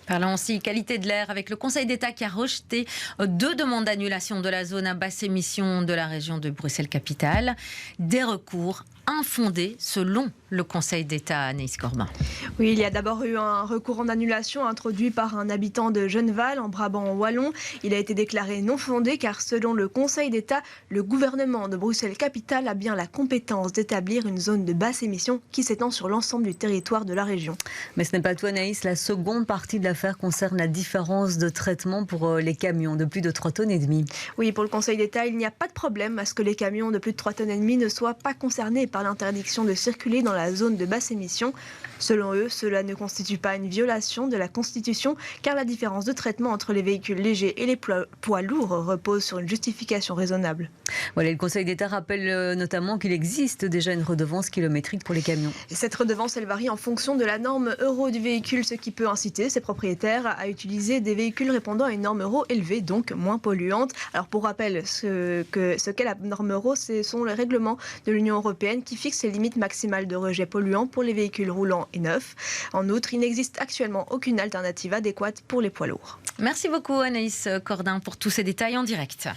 Parlons aussi qualité de l'air avec le Conseil d'État qui a rejeté 2 demandes d'annulation de la zone à basse émission de la région de Bruxelles-Capitale. Des recours infondés selon le Conseil d'État, Anaïs Corbin. Oui, il y a d'abord eu un recours en annulation introduit par un habitant de Genneval en Brabant wallon. Il a été déclaré non fondé car selon le Conseil d'État, le gouvernement de Bruxelles-Capitale a bien la compétence d'établir une zone de basse émission qui s'étend sur l'ensemble du territoire de la région. Mais ce n'est pas tout, Anaïs. La seconde partie de l'affaire concerne la différence de traitement pour les camions de plus de 3,5 tonnes. Oui, pour le Conseil d'État, il n'y a pas de problème à ce que les camions de plus de 3,5 tonnes ne soient pas concernés par l'interdiction de circuler dans la zone de basse émission. Selon eux, cela ne constitue pas une violation de la Constitution car la différence de traitement entre les véhicules légers et les poids lourds repose sur une justification raisonnable. Voilà, le Conseil d'État rappelle notamment qu'il existe déjà une redevance kilométrique pour les camions. Et cette redevance, elle varie en fonction de la norme euro du véhicule, ce qui peut inciter ses propriétaires à utiliser des véhicules répondant à une norme euro élevée, donc moins polluante. Alors pour rappel, ce qu'est la norme euro, ce sont les règlements de l'Union européenne qui fixent les limites maximales de rejet polluant pour les véhicules roulants et neufs. En outre, il n'existe actuellement aucune alternative adéquate pour les poids lourds. Merci beaucoup Anaïs Cordin pour tous ces détails en direct.